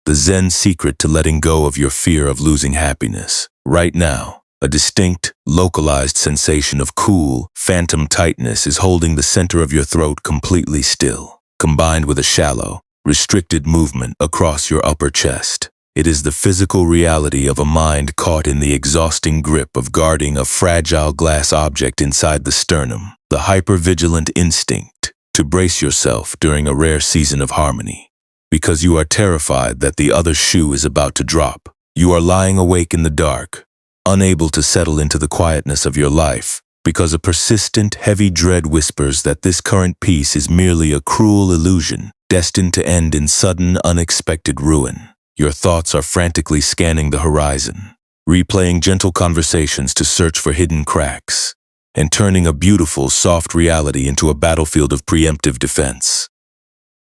the Zen secret to letting go of your fear of losing happiness. Right now, a distinct, localized sensation of cool, phantom tightness is holding the center of your throat completely still, combined with a shallow, restricted movement across your upper chest. It is the physical reality of a mind caught in the exhausting grip of guarding a fragile glass object inside the sternum, the hypervigilant instinct to brace yourself during a rare season of harmony. Because you are terrified that the other shoe is about to drop, you are lying awake in the dark, unable to settle into the quietness of your life, because a persistent, heavy dread whispers that this current peace is merely a cruel illusion, destined to end in sudden, unexpected ruin. Your thoughts are frantically scanning the horizon, replaying gentle conversations to search for hidden cracks, and turning a beautiful, soft reality into a battlefield of preemptive defense.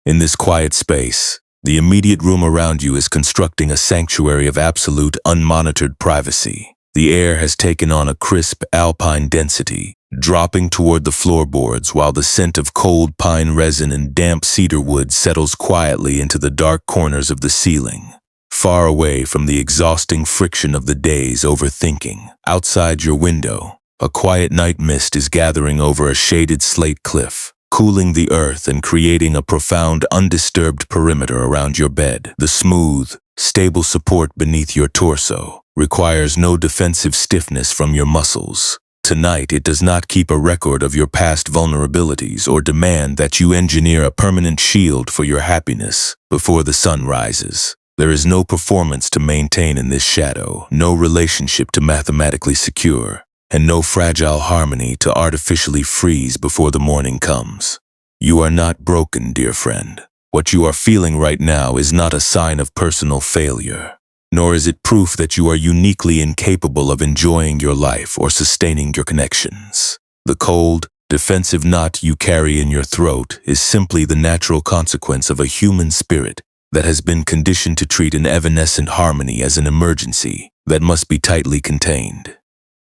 In this quiet space, the immediate room around you is constructing a sanctuary of absolute, unmonitored privacy. The air has taken on a crisp, alpine density, dropping toward the floorboards while the scent of cold pine resin and damp cedar wood settles quietly into the dark corners of the ceiling. Far away from the exhausting friction of the day's overthinking, outside your window, a quiet night mist is gathering over a shaded slate cliff, cooling the earth and creating a profound, undisturbed perimeter around your bed. The smooth, stable support beneath your torso requires no defensive stiffness from your muscles. Tonight, it does not keep a record of your past vulnerabilities or demand that you engineer a permanent shield for your happiness before the sun rises. There is no performance to maintain in this shadow, no relationship to mathematically secure, and no fragile harmony to artificially freeze before the morning comes. You are not broken, dear friend. What you are feeling right now is not a sign of personal failure, nor is it proof that you are uniquely incapable of enjoying your life or sustaining your connections. The cold, defensive knot you carry in your throat is simply the natural consequence of a human spirit that has been conditioned to treat an evanescent harmony as an emergency that must be tightly contained.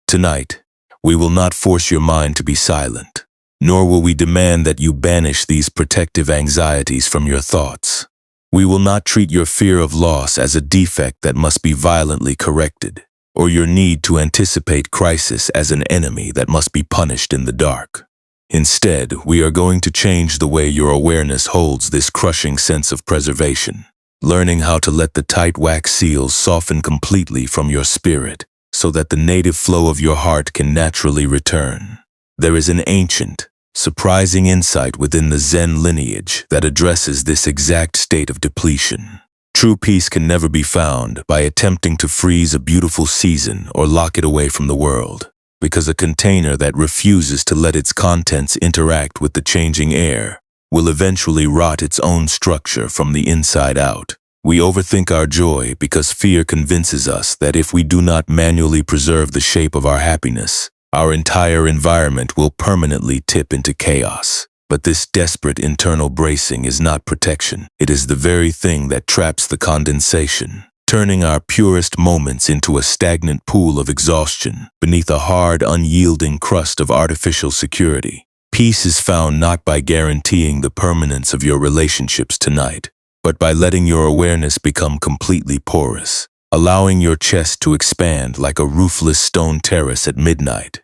Tonight, we will not force your mind to be silent, nor will we demand that you banish these protective anxieties from your thoughts. We will not treat your fear of loss as a defect that must be violently corrected, or your need to anticipate crisis as an enemy that must be punished in the dark. Instead, we are going to change the way your awareness holds this crushing sense of preservation, learning how to let the tight wax seals soften completely from your spirit so that the native flow of your heart can naturally return. There is an ancient, surprising insight within the Zen lineage that addresses this exact state of depletion. True peace can never be found by attempting to freeze a beautiful season or lock it away from the world, because a container that refuses to let its contents interact with the changing air will eventually rot its own structure from the inside out. We overthink our joy because fear convinces us that if we do not manually preserve the shape of our happiness, our entire environment will permanently tip into chaos. But this desperate internal bracing is not protection. It is the very thing that traps the condensation, turning our purest moments into a stagnant pool of exhaustion beneath a hard, unyielding crust of artificial security. Peace is found not by guaranteeing the permanence of your relationships tonight, but by letting your awareness become completely porous, allowing your chest to expand like a roofless stone terrace at midnight.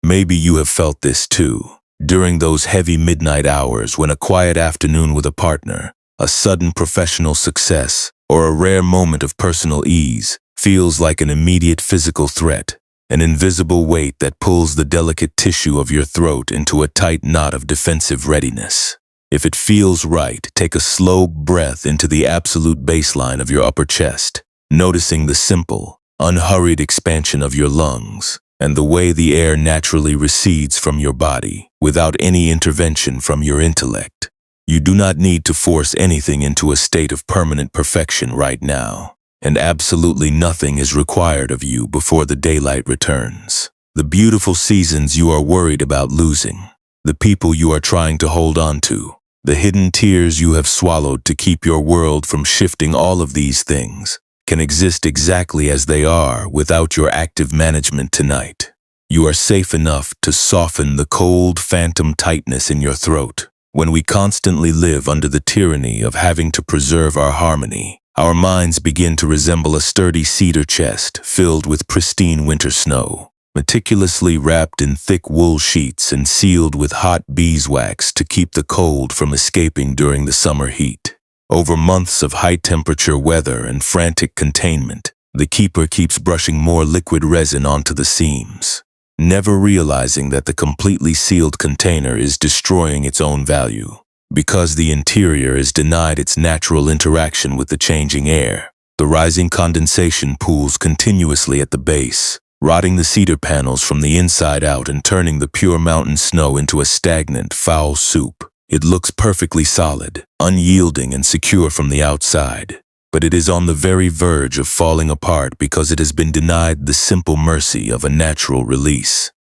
Maybe you have felt this too, during those heavy midnight hours when a quiet afternoon with a partner, a sudden professional success, or a rare moment of personal ease feels like an immediate physical threat, an invisible weight that pulls the delicate tissue of your throat into a tight knot of defensive readiness. If it feels right, take a slow breath into the absolute baseline of your upper chest, noticing the simple, unhurried expansion of your lungs and the way the air naturally recedes from your body without any intervention from your intellect. You do not need to force anything into a state of permanent perfection right now, and absolutely nothing is required of you before the daylight returns. The beautiful seasons you are worried about losing, the people you are trying to hold on to, the hidden tears you have swallowed to keep your world from shifting, all of these things can exist exactly as they are without your active management tonight. You are safe enough to soften the cold, phantom tightness in your throat. When we constantly live under the tyranny of having to preserve our harmony, our minds begin to resemble a sturdy cedar chest filled with pristine winter snow, meticulously wrapped in thick wool sheets and sealed with hot beeswax to keep the cold from escaping during the summer heat. Over months of high-temperature weather and frantic containment, the keeper keeps brushing more liquid resin onto the seams, never realizing that the completely sealed container is destroying its own value. Because the interior is denied its natural interaction with the changing air, the rising condensation pools continuously at the base, rotting the cedar panels from the inside out and turning the pure mountain snow into a stagnant, foul soup. It looks perfectly solid, unyielding and secure from the outside, but it is on the very verge of falling apart because it has been denied the simple mercy of a natural release.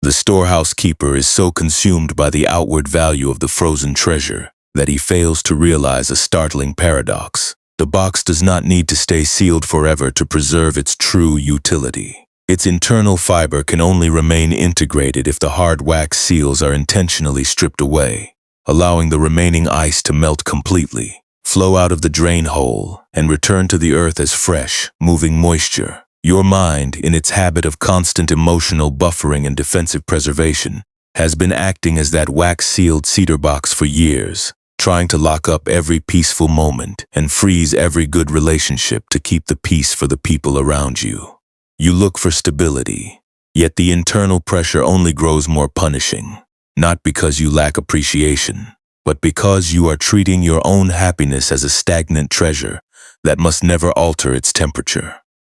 The storehouse keeper is so consumed by the outward value of the frozen treasure that he fails to realize a startling paradox. The box does not need to stay sealed forever to preserve its true utility. Its internal fiber can only remain integrated if the hard wax seals are intentionally stripped away, allowing the remaining ice to melt completely, flow out of the drain hole, and return to the earth as fresh, moving moisture. Your mind, in its habit of constant emotional buffering and defensive preservation, has been acting as that wax-sealed cedar box for years, trying to lock up every peaceful moment and freeze every good relationship to keep the peace for the people around you. You look for stability, yet the internal pressure only grows more punishing, not because you lack appreciation, but because you are treating your own happiness as a stagnant treasure that must never alter its temperature.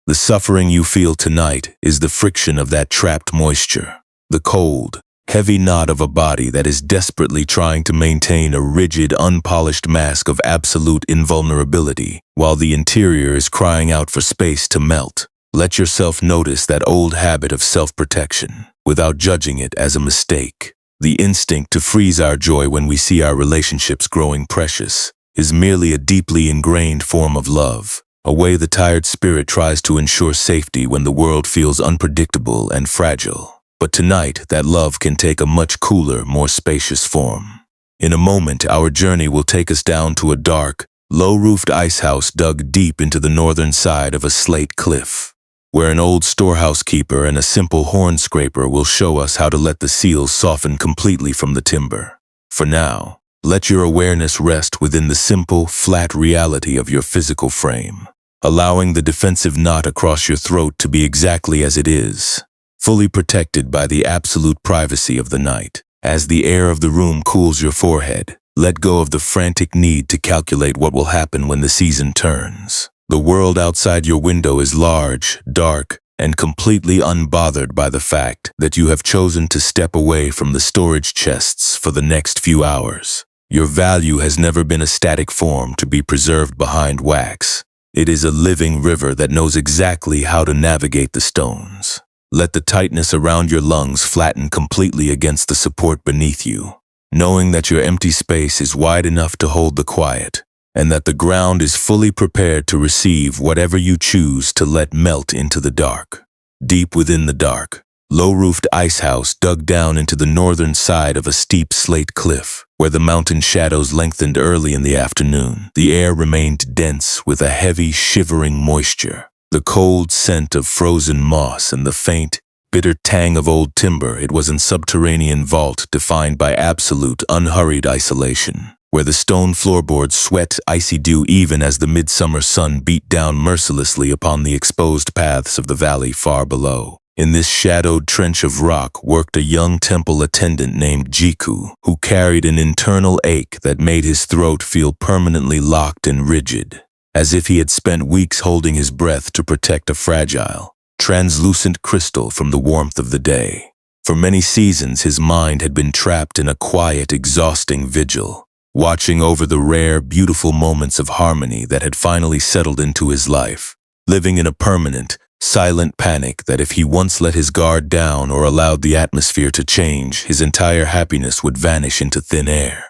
The suffering you feel tonight is the friction of that trapped moisture, the cold, heavy knot of a body that is desperately trying to maintain a rigid, unpolished mask of absolute invulnerability, while the interior is crying out for space to melt. Let yourself notice that old habit of self-protection, without judging it as a mistake. The instinct to freeze our joy when we see our relationships growing precious is merely a deeply ingrained form of love. A way the tired spirit tries to ensure safety when the world feels unpredictable and fragile. But tonight, that love can take a much cooler, more spacious form. In a moment, our journey will take us down to a dark, low-roofed ice house dug deep into the northern side of a slate cliff, where an old storehouse keeper and a simple horn scraper will show us how to let the seals soften completely from the timber. For now, let your awareness rest within the simple, flat reality of your physical frame, allowing the defensive knot across your throat to be exactly as it is, fully protected by the absolute privacy of the night. As the air of the room cools your forehead, let go of the frantic need to calculate what will happen when the season turns. The world outside your window is large, dark, and completely unbothered by the fact that you have chosen to step away from the storage chests for the next few hours. Your value has never been a static form to be preserved behind wax. It is a living river that knows exactly how to navigate the stones. Let the tightness around your lungs flatten completely against the support beneath you, knowing that your empty space is wide enough to hold the quiet, and that the ground is fully prepared to receive whatever you choose to let melt into the dark. Deep within the dark, low-roofed ice house dug down into the northern side of a steep slate cliff, where the mountain shadows lengthened early in the afternoon. The air remained dense with a heavy, shivering moisture, the cold scent of frozen moss and the faint, bitter tang of old timber. It was a subterranean vault defined by absolute, unhurried isolation, where the stone floorboards sweat icy dew even as the midsummer sun beat down mercilessly upon the exposed paths of the valley far below. In this shadowed trench of rock worked a young temple attendant named Jiku, who carried an internal ache that made his throat feel permanently locked and rigid, as if he had spent weeks holding his breath to protect a fragile, translucent crystal from the warmth of the day. For many seasons, his mind had been trapped in a quiet, exhausting vigil, watching over the rare, beautiful moments of harmony that had finally settled into his life, living in a permanent, silent panic that if he once let his guard down or allowed the atmosphere to change, his entire happiness would vanish into thin air.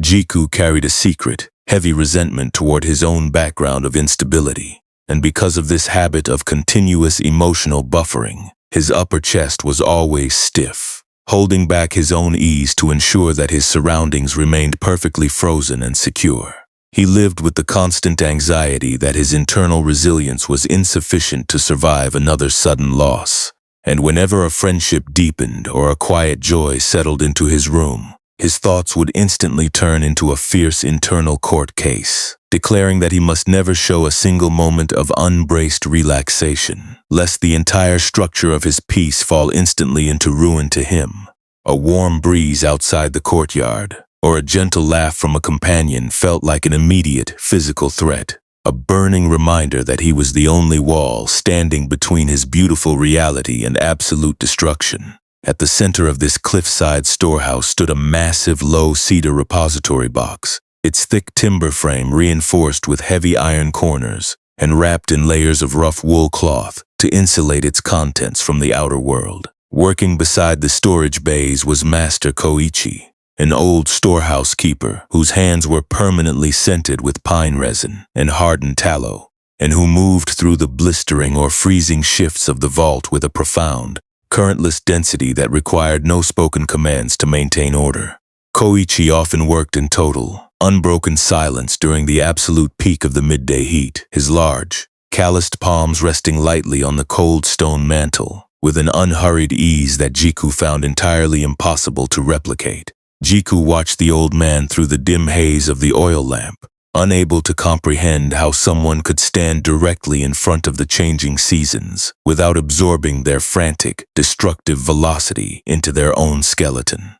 Jiku carried a secret, heavy resentment toward his own background of instability, and because of this habit of continuous emotional buffering, his upper chest was always stiff, holding back his own ease to ensure that his surroundings remained perfectly frozen and secure. He lived with the constant anxiety that his internal resilience was insufficient to survive another sudden loss. And whenever a friendship deepened or a quiet joy settled into his room, his thoughts would instantly turn into a fierce internal court case, declaring that he must never show a single moment of unbraced relaxation, lest the entire structure of his peace fall instantly into ruin to him. A warm breeze outside the courtyard, or a gentle laugh from a companion felt like an immediate physical threat, a burning reminder that he was the only wall standing between his beautiful reality and absolute destruction. At the center of this cliffside storehouse stood a massive low cedar repository box, its thick timber frame reinforced with heavy iron corners and wrapped in layers of rough wool cloth to insulate its contents from the outer world. Working beside the storage bays was Master Koichi, an old storehouse keeper whose hands were permanently scented with pine resin and hardened tallow, and who moved through the blistering or freezing shifts of the vault with a profound, currentless density that required no spoken commands to maintain order. Koichi often worked in total, unbroken silence during the absolute peak of the midday heat, his large, calloused palms resting lightly on the cold stone mantle, with an unhurried ease that Jiku found entirely impossible to replicate. Jiku watched the old man through the dim haze of the oil lamp, unable to comprehend how someone could stand directly in front of the changing seasons without absorbing their frantic, destructive velocity into their own skeleton.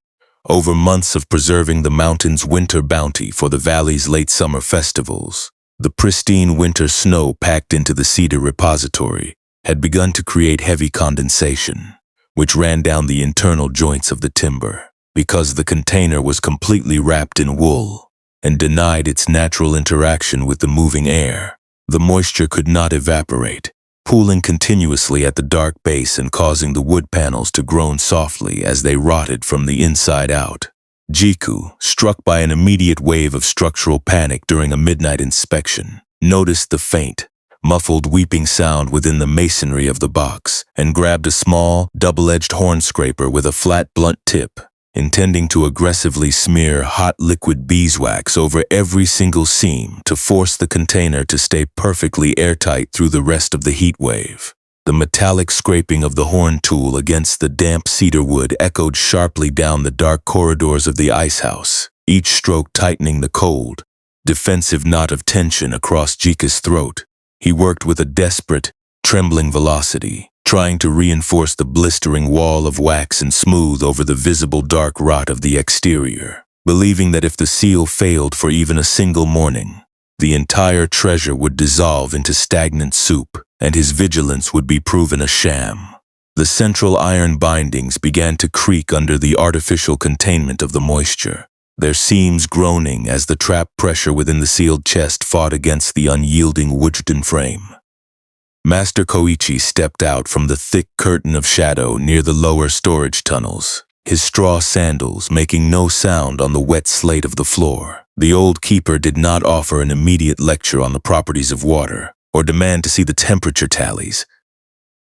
Over months of preserving the mountain's winter bounty for the valley's late summer festivals, the pristine winter snow packed into the cedar repository had begun to create heavy condensation, which ran down the internal joints of the timber. Because the container was completely wrapped in wool and denied its natural interaction with the moving air, the moisture could not evaporate, pooling continuously at the dark base and causing the wood panels to groan softly as they rotted from the inside out. Jiku, struck by an immediate wave of structural panic during a midnight inspection, noticed the faint, muffled weeping sound within the masonry of the box and grabbed a small, double-edged horn scraper with a flat, blunt tip, intending to aggressively smear hot liquid beeswax over every single seam to force the container to stay perfectly airtight through the rest of the heat wave. The metallic scraping of the horn tool against the damp cedar wood echoed sharply down the dark corridors of the ice house, each stroke tightening the cold, defensive knot of tension across Jika's throat. He worked with a desperate, trembling velocity, trying to reinforce the blistering wall of wax and smooth over the visible dark rot of the exterior, believing that if the seal failed for even a single morning, the entire treasure would dissolve into stagnant soup, and his vigilance would be proven a sham. The central iron bindings began to creak under the artificial containment of the moisture, their seams groaning as the trapped pressure within the sealed chest fought against the unyielding wooden frame. Master Koichi stepped out from the thick curtain of shadow near the lower storage tunnels, his straw sandals making no sound on the wet slate of the floor. The old keeper did not offer an immediate lecture on the properties of water, or demand to see the temperature tallies.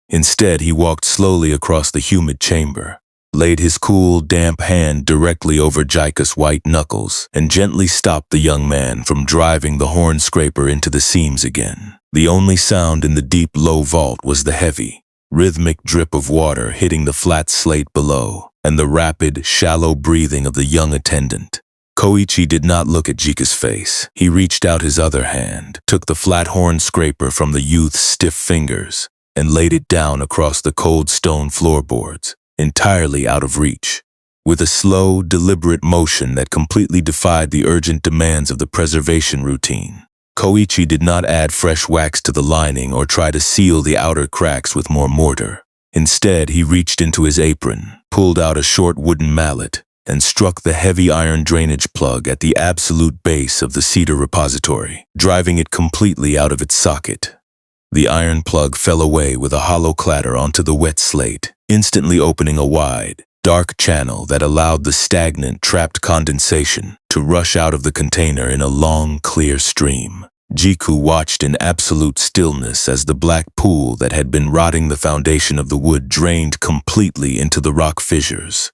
Instead, he walked slowly across the humid chamber, laid his cool, damp hand directly over Jika's white knuckles, and gently stopped the young man from driving the horn scraper into the seams again. The only sound in the deep, low vault was the heavy, rhythmic drip of water hitting the flat slate below, and the rapid, shallow breathing of the young attendant. Koichi did not look at Jika's face. He reached out his other hand, took the flat horn scraper from the youth's stiff fingers, and laid it down across the cold stone floorboards, entirely out of reach. With a slow, deliberate motion that completely defied the urgent demands of the preservation routine, Koichi did not add fresh wax to the lining or try to seal the outer cracks with more mortar. Instead, he reached into his apron, pulled out a short wooden mallet, and struck the heavy iron drainage plug at the absolute base of the cedar repository, driving it completely out of its socket. The iron plug fell away with a hollow clatter onto the wet slate, instantly opening a wide, dark channel that allowed the stagnant, trapped condensation to rush out of the container in a long, clear stream. Jiku watched in absolute stillness as the black pool that had been rotting the foundation of the wood drained completely into the rock fissures,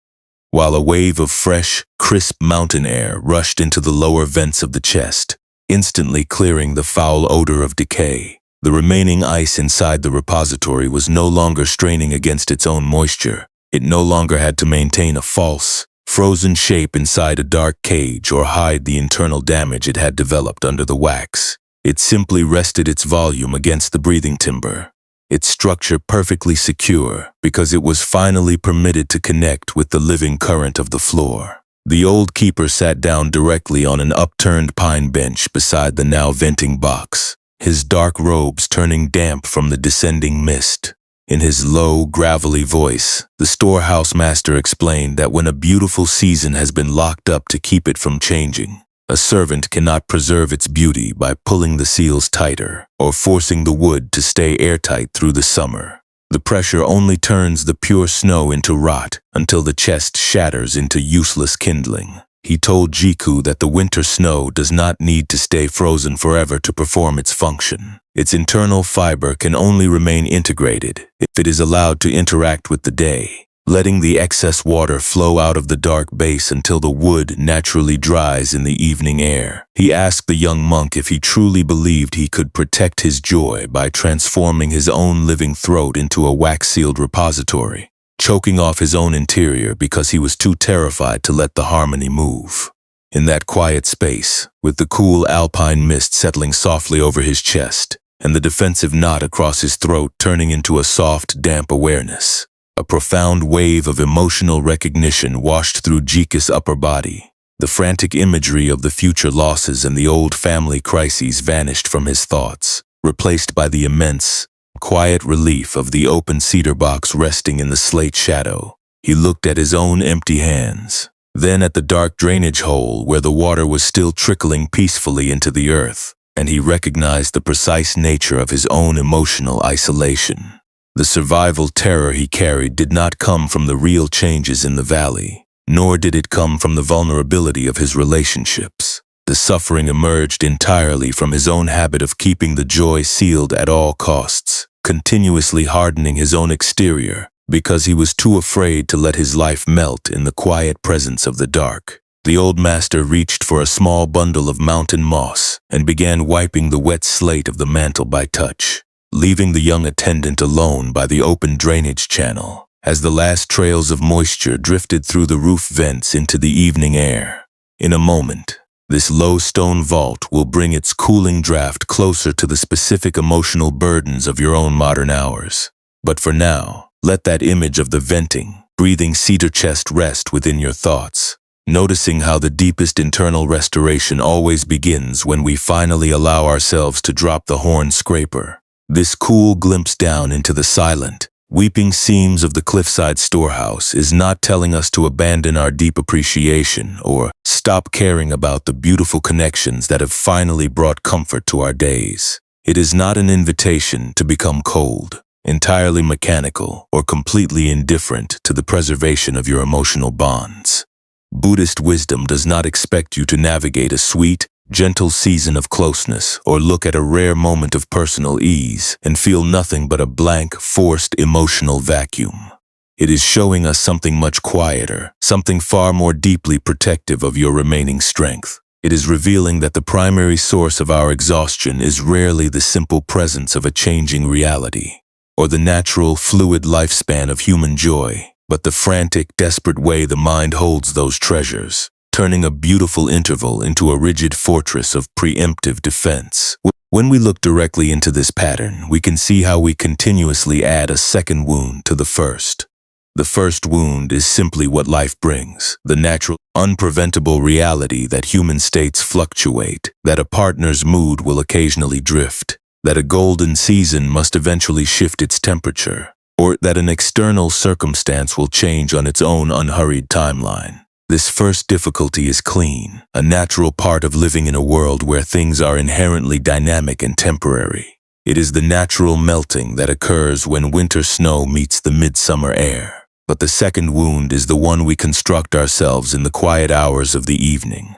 while a wave of fresh, crisp mountain air rushed into the lower vents of the chest, instantly clearing the foul odor of decay. The remaining ice inside the repository was no longer straining against its own moisture. It no longer had to maintain a false, frozen shape inside a dark cage or hide the internal damage it had developed under the wax. It simply rested its volume against the breathing timber, its structure perfectly secure because it was finally permitted to connect with the living current of the floor. The old keeper sat down directly on an upturned pine bench beside the now venting box, his dark robes turning damp from the descending mist. In his low, gravelly voice, the storehouse master explained that when a beautiful season has been locked up to keep it from changing, a servant cannot preserve its beauty by pulling the seals tighter or forcing the wood to stay airtight through the summer. The pressure only turns the pure snow into rot until the chest shatters into useless kindling. He told Jiku that the winter snow does not need to stay frozen forever to perform its function. Its internal fiber can only remain integrated if it is allowed to interact with the day, letting the excess water flow out of the dark base until the wood naturally dries in the evening air. He asked the young monk if he truly believed he could protect his joy by transforming his own living throat into a wax-sealed repository, choking off his own interior because he was too terrified to let the harmony move. In that quiet space, with the cool alpine mist settling softly over his chest and the defensive knot across his throat turning into a soft, damp awareness, a profound wave of emotional recognition washed through Jika's upper body. The frantic imagery of the future losses and the old family crises vanished from his thoughts, replaced by the immense, quiet relief of the open cedar box resting in the slate shadow. He looked at his own empty hands, then at the dark drainage hole where the water was still trickling peacefully into the earth, and he recognized the precise nature of his own emotional isolation. The survival terror he carried did not come from the real changes in the valley, nor did it come from the vulnerability of his relationships. The suffering emerged entirely from his own habit of keeping the joy sealed at all costs, continuously hardening his own exterior because he was too afraid to let his life melt in the quiet presence of the dark. The old master reached for a small bundle of mountain moss and began wiping the wet slate of the mantle by touch, leaving the young attendant alone by the open drainage channel as the last trails of moisture drifted through the roof vents into the evening air. In a moment, this low stone vault will bring its cooling draft closer to the specific emotional burdens of your own modern hours. But for now, let that image of the venting, breathing cedar chest rest within your thoughts, noticing how the deepest internal restoration always begins when we finally allow ourselves to drop the horn scraper. This cool glimpse down into the silent, weeping seams of the cliffside storehouse is not telling us to abandon our deep appreciation or stop caring about the beautiful connections that have finally brought comfort to our days. It is not an invitation to become cold, entirely mechanical, or completely indifferent to the preservation of your emotional bonds. Buddhist wisdom does not expect you to navigate a sweet, gentle season of closeness or look at a rare moment of personal ease and feel nothing but a blank, forced emotional vacuum. It is showing us something much quieter, something far more deeply protective of your remaining strength. It is revealing that the primary source of our exhaustion is rarely the simple presence of a changing reality, or the natural, fluid lifespan of human joy, but the frantic, desperate way the mind holds those treasures, turning a beautiful interval into a rigid fortress of preemptive defense. When we look directly into this pattern, we can see how we continuously add a second wound to the first. The first wound is simply what life brings, the natural, unpreventable reality that human states fluctuate, that a partner's mood will occasionally drift, that a golden season must eventually shift its temperature, or that an external circumstance will change on its own unhurried timeline. This first difficulty is clean, a natural part of living in a world where things are inherently dynamic and temporary. It is the natural melting that occurs when winter snow meets the midsummer air. But the second wound is the one we construct ourselves in the quiet hours of the evening.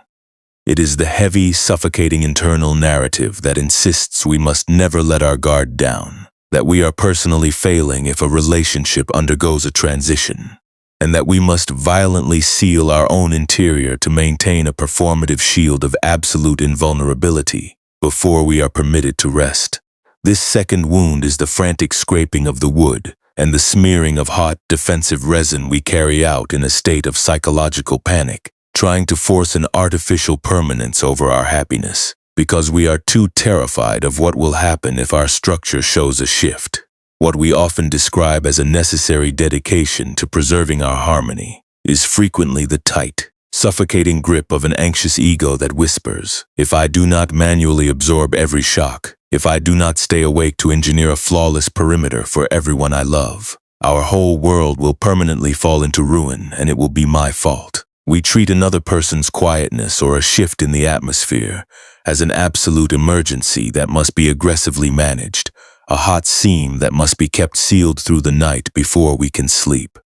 It is the heavy, suffocating internal narrative that insists we must never let our guard down, that we are personally failing if a relationship undergoes a transition, and that we must violently seal our own interior to maintain a performative shield of absolute invulnerability before we are permitted to rest. This second wound is the frantic scraping of the wood and the smearing of hot, defensive resin we carry out in a state of psychological panic, trying to force an artificial permanence over our happiness, because we are too terrified of what will happen if our structure shows a shift. What we often describe as a necessary dedication to preserving our harmony is frequently the tight, suffocating grip of an anxious ego that whispers, if I do not manually absorb every shock, if I do not stay awake to engineer a flawless perimeter for everyone I love, our whole world will permanently fall into ruin and it will be my fault. We treat another person's quietness or a shift in the atmosphere as an absolute emergency that must be aggressively managed, a hot seam that must be kept sealed through the night before we can sleep.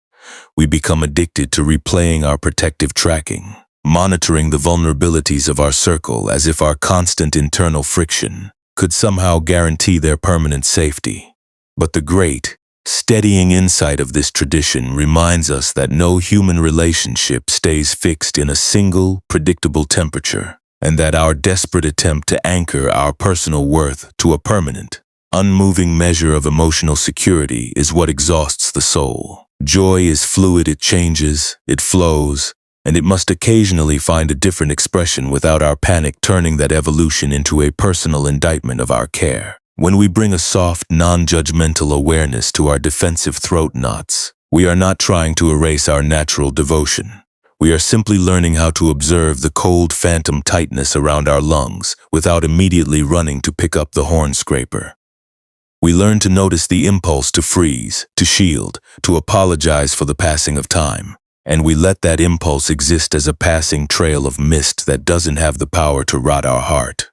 We become addicted to replaying our protective tracking, monitoring the vulnerabilities of our circle as if our constant internal friction could somehow guarantee their permanent safety. But the great, steadying insight of this tradition reminds us that no human relationship stays fixed in a single, predictable temperature, and that our desperate attempt to anchor our personal worth to a permanent, unmoving measure of emotional security is what exhausts the soul. Joy is fluid, it changes, it flows, and it must occasionally find a different expression without our panic turning that evolution into a personal indictment of our care. When we bring a soft, non-judgmental awareness to our defensive throat knots, we are not trying to erase our natural devotion. We are simply learning how to observe the cold phantom tightness around our lungs without immediately running to pick up the horn scraper. We learn to notice the impulse to freeze, to shield, to apologize for the passing of time, and we let that impulse exist as a passing trail of mist that doesn't have the power to rot our heart.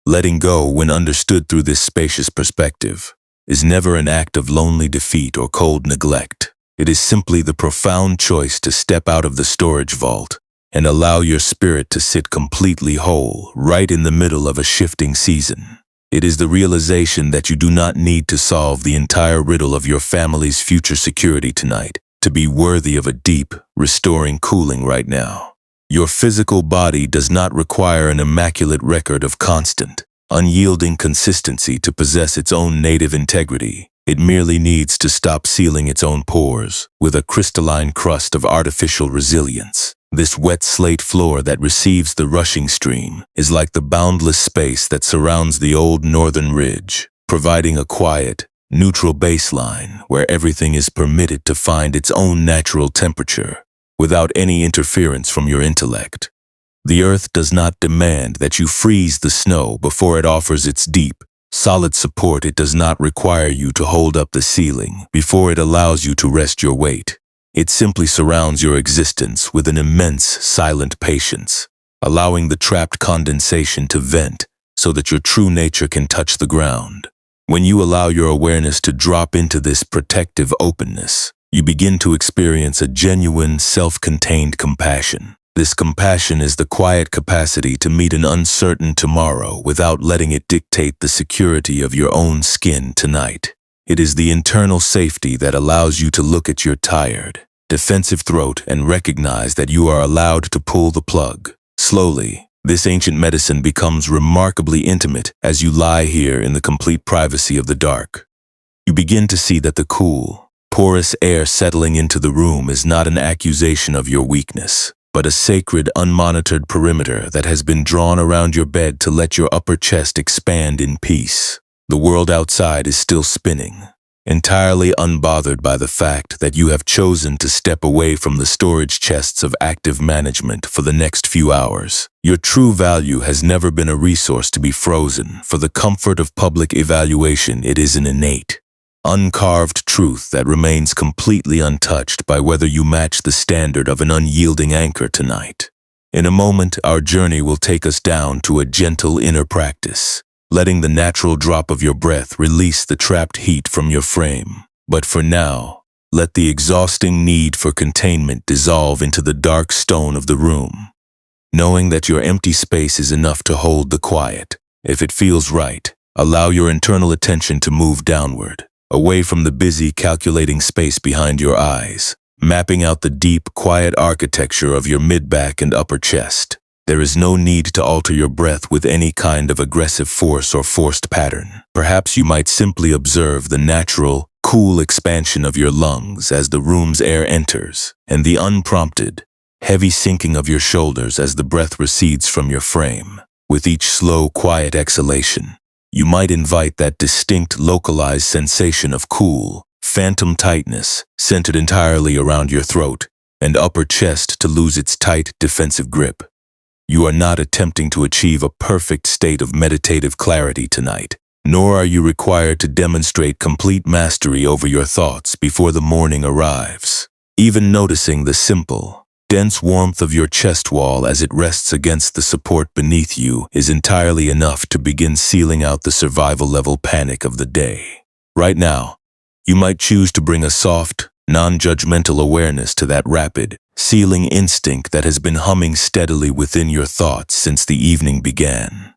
Letting go, when understood through this spacious perspective, is never an act of lonely defeat or cold neglect. It is simply the profound choice to step out of the storage vault and allow your spirit to sit completely whole right in the middle of a shifting season. It is the realization that you do not need to solve the entire riddle of your family's future security tonight to be worthy of a deep, restoring cooling right now. Your physical body does not require an immaculate record of constant, unyielding consistency to possess its own native integrity. It merely needs to stop sealing its own pores with a crystalline crust of artificial resilience. This wet slate floor that receives the rushing stream is like the boundless space that surrounds the old northern ridge, providing a quiet, neutral baseline where everything is permitted to find its own natural temperature without any interference from your intellect. The earth does not demand that you freeze the snow before it offers its deep, solid support. It does not require you to hold up the ceiling before it allows you to rest your weight. It simply surrounds your existence with an immense, silent patience, allowing the trapped condensation to vent so that your true nature can touch the ground. When you allow your awareness to drop into this protective openness, you begin to experience a genuine, self-contained compassion. This compassion is the quiet capacity to meet an uncertain tomorrow without letting it dictate the security of your own skin tonight. It is the internal safety that allows you to look at your tired, defensive throat and recognize that you are allowed to pull the plug. Slowly, this ancient medicine becomes remarkably intimate as you lie here in the complete privacy of the dark. You begin to see that the cool, porous air settling into the room is not an accusation of your weakness, but a sacred, unmonitored perimeter that has been drawn around your bed to let your upper chest expand in peace. The world outside is still spinning, entirely unbothered by the fact that you have chosen to step away from the storage chests of active management for the next few hours. Your true value has never been a resource to be frozen. For the comfort of public evaluation, it is an innate, uncarved truth that remains completely untouched by whether you match the standard of an unyielding anchor tonight. In a moment, our journey will take us down to a gentle inner practice, letting the natural drop of your breath release the trapped heat from your frame. But for now, let the exhausting need for containment dissolve into the dark stone of the room, knowing that your empty space is enough to hold the quiet. If it feels right, allow your internal attention to move downward, away from the busy, calculating space behind your eyes. mapping out the deep, quiet architecture of your mid-back and upper chest. There is no need to alter your breath with any kind of aggressive force or forced pattern. Perhaps you might simply observe the natural, cool expansion of your lungs as the room's air enters, and the unprompted, heavy sinking of your shoulders as the breath recedes from your frame. With each slow, quiet exhalation, you might invite that distinct, localized sensation of cool, phantom tightness centered entirely around your throat and upper chest to lose its tight, defensive grip. You are not attempting to achieve a perfect state of meditative clarity tonight, nor are you required to demonstrate complete mastery over your thoughts before the morning arrives. Even noticing the simple, dense warmth of your chest wall as it rests against the support beneath you is entirely enough to begin sealing out the survival-level panic of the day. Right now, you might choose to bring a soft, non-judgmental awareness to that rapid, sealing instinct that has been humming steadily within your thoughts since the evening began.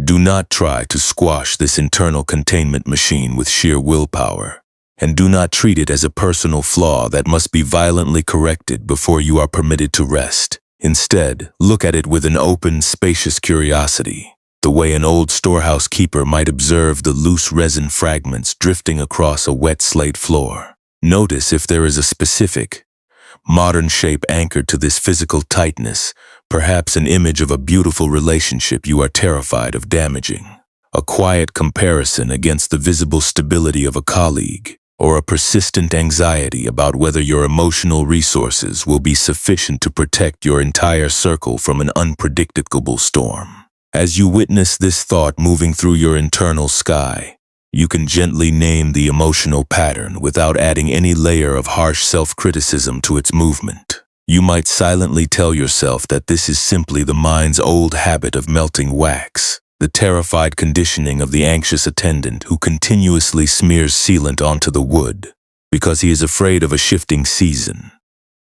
Do not try to squash this internal containment machine with sheer willpower, and do not treat it as a personal flaw that must be violently corrected before you are permitted to rest. Instead, look at it with an open, spacious curiosity, the way an old storehouse keeper might observe the loose resin fragments drifting across a wet slate floor. Notice if there is a specific, modern shape anchored to this physical tightness, perhaps an image of a beautiful relationship you are terrified of damaging, a quiet comparison against the visible stability of a colleague, or a persistent anxiety about whether your emotional resources will be sufficient to protect your entire circle from an unpredictable storm. As you witness this thought moving through your internal sky, you can gently name the emotional pattern without adding any layer of harsh self-criticism to its movement. You might silently tell yourself that this is simply the mind's old habit of melting wax, the terrified conditioning of the anxious attendant who continuously smears sealant onto the wood because he is afraid of a shifting season.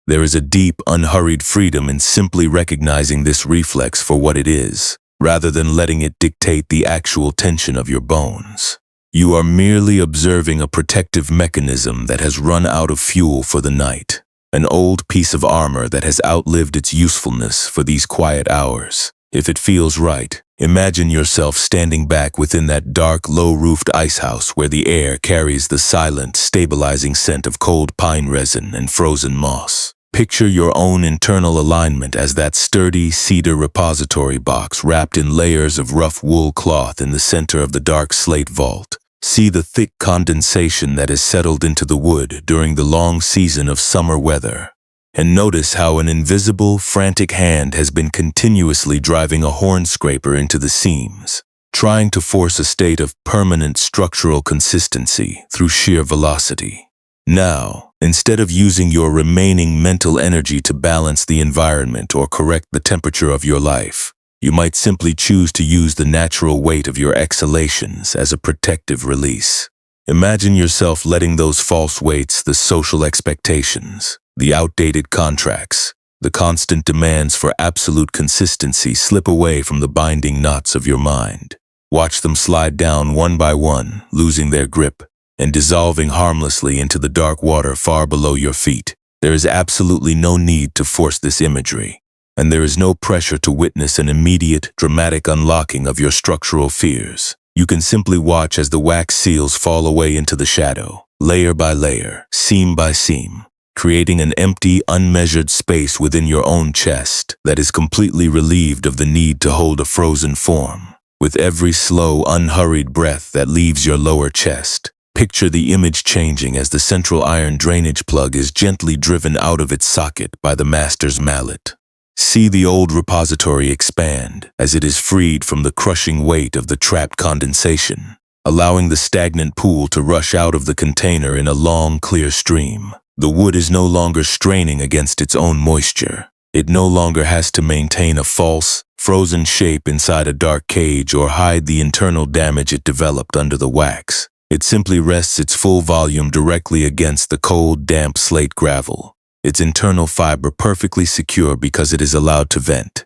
There is a deep, unhurried freedom in simply recognizing this reflex for what it is, rather than letting it dictate the actual tension of your bones. You are merely observing a protective mechanism that has run out of fuel for the night, an old piece of armor that has outlived its usefulness for these quiet hours. If it feels right, imagine yourself standing back within that dark, low-roofed icehouse where the air carries the silent, stabilizing scent of cold pine resin and frozen moss. Picture your own internal alignment as that sturdy cedar repository box wrapped in layers of rough wool cloth in the center of the dark slate vault. See the thick condensation that has settled into the wood during the long season of summer weather. And notice how an invisible, frantic hand has been continuously driving a horn scraper into the seams, trying to force a state of permanent structural consistency through sheer velocity. Now, instead of using your remaining mental energy to balance the environment or correct the temperature of your life, you might simply choose to use the natural weight of your exhalations as a protective release. Imagine yourself letting those false weights, the social expectations, the outdated contracts, the constant demands for absolute consistency slip away from the binding knots of your mind. Watch them slide down one by one, losing their grip, and dissolving harmlessly into the dark water far below your feet. There is absolutely no need to force this imagery, and there is no pressure to witness an immediate, dramatic unlocking of your structural fears. You can simply watch as the wax seals fall away into the shadow, layer by layer, seam by seam, creating an empty, unmeasured space within your own chest that is completely relieved of the need to hold a frozen form. With every slow, unhurried breath that leaves your lower chest, picture the image changing as the central iron drainage plug is gently driven out of its socket by the master's mallet. See the old repository expand as it is freed from the crushing weight of the trapped condensation, allowing the stagnant pool to rush out of the container in a long, clear stream. The wood is no longer straining against its own moisture. It no longer has to maintain a false, frozen shape inside a dark cage or hide the internal damage it developed under the wax. It simply rests its full volume directly against the cold, damp slate gravel, its internal fiber perfectly secure because it is allowed to vent.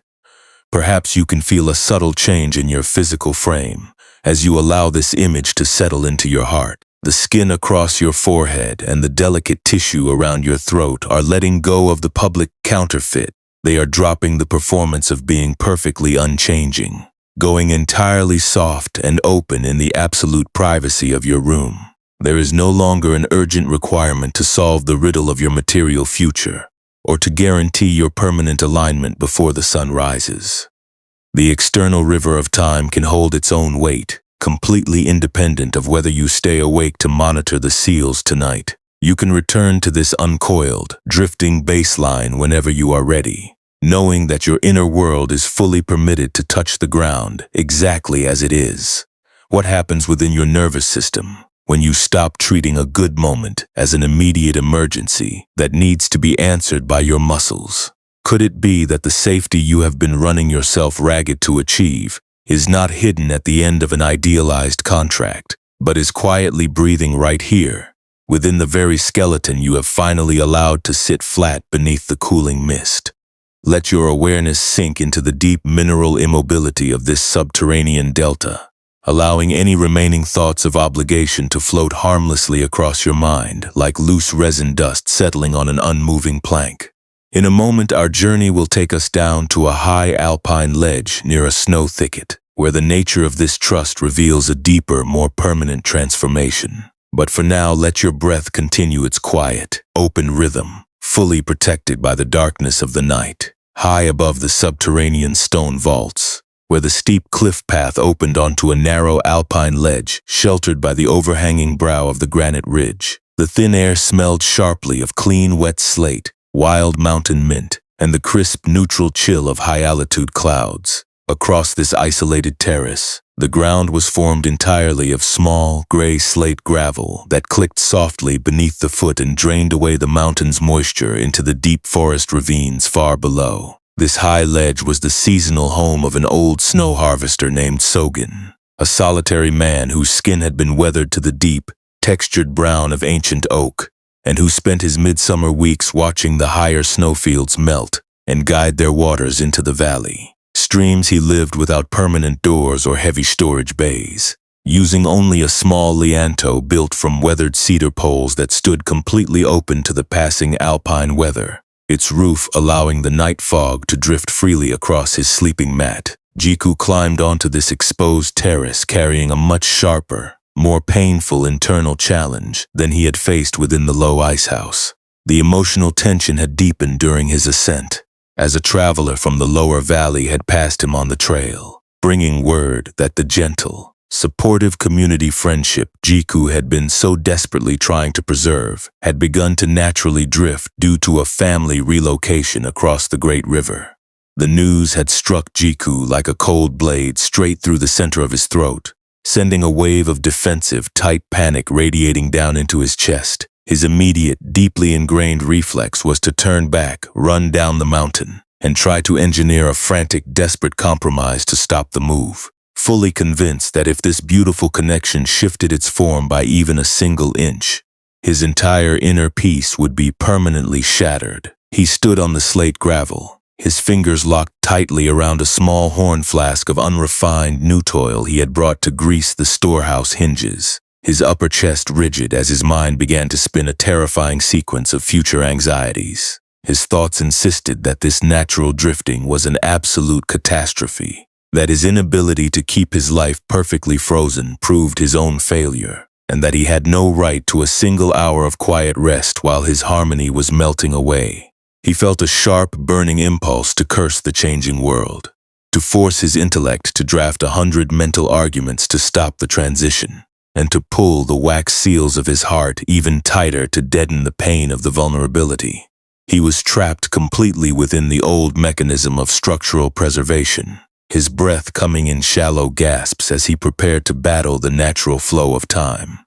Perhaps you can feel a subtle change in your physical frame as you allow this image to settle into your heart. The skin across your forehead and the delicate tissue around your throat are letting go of the public counterfeit. They are dropping the performance of being perfectly unchanging, going entirely soft and open in the absolute privacy of your room. There is no longer an urgent requirement to solve the riddle of your material future, or to guarantee your permanent alignment before the sun rises. The external river of time can hold its own weight, completely independent of whether you stay awake to monitor the seals tonight. You can return to this uncoiled, drifting baseline whenever you are ready, knowing that your inner world is fully permitted to touch the ground exactly as it is. What happens within your nervous system when you stop treating a good moment as an immediate emergency that needs to be answered by your muscles? Could it be that the safety you have been running yourself ragged to achieve is not hidden at the end of an idealized contract, but is quietly breathing right here, within the very skeleton you have finally allowed to sit flat beneath the cooling mist? Let your awareness sink into the deep mineral immobility of this subterranean delta, allowing any remaining thoughts of obligation to float harmlessly across your mind like loose resin dust settling on an unmoving plank. In a moment, our journey will take us down to a high alpine ledge near a snow thicket, where the nature of this trust reveals a deeper, more permanent transformation. But for now, let your breath continue its quiet, open rhythm, fully protected by the darkness of the night, high above the subterranean stone vaults, where the steep cliff path opened onto a narrow alpine ledge sheltered by the overhanging brow of the granite ridge. The thin air smelled sharply of clean, wet slate, wild mountain mint, and the crisp, neutral chill of high-altitude clouds. Across this isolated terrace, the ground was formed entirely of small, gray slate gravel that clicked softly beneath the foot and drained away the mountain's moisture into the deep forest ravines far below. This high ledge was the seasonal home of an old snow harvester named Sogen, a solitary man whose skin had been weathered to the deep, textured brown of ancient oak, and who spent his midsummer weeks watching the higher snowfields melt and guide their waters into the valley. Streams he lived without permanent doors or heavy storage bays, using only a small lianto built from weathered cedar poles that stood completely open to the passing alpine weather, its roof allowing the night fog to drift freely across his sleeping mat. Jiku climbed onto this exposed terrace carrying a much sharper, more painful internal challenge than he had faced within the low icehouse. The emotional tension had deepened during his ascent, as a traveler from the lower valley had passed him on the trail, bringing word that the gentle, supportive community friendship Jiku had been so desperately trying to preserve had begun to naturally drift due to a family relocation across the great river. The news had struck Jiku like a cold blade straight through the center of his throat, sending a wave of defensive, tight panic radiating down into his chest. His immediate, deeply ingrained reflex was to turn back, run down the mountain, and try to engineer a frantic, desperate compromise to stop the move, fully convinced that if this beautiful connection shifted its form by even a single inch, his entire inner peace would be permanently shattered. He stood on the slate gravel, his fingers locked tightly around a small horn flask of unrefined newt oil he had brought to grease the storehouse hinges, his upper chest rigid as his mind began to spin a terrifying sequence of future anxieties. His thoughts insisted that this natural drifting was an absolute catastrophe, that his inability to keep his life perfectly frozen proved his own failure, and that he had no right to a single hour of quiet rest while his harmony was melting away. He felt a sharp, burning impulse to curse the changing world, to force his intellect to draft 100 mental arguments to stop the transition, and to pull the wax seals of his heart even tighter to deaden the pain of the vulnerability. He was trapped completely within the old mechanism of structural preservation, his breath coming in shallow gasps as he prepared to battle the natural flow of time.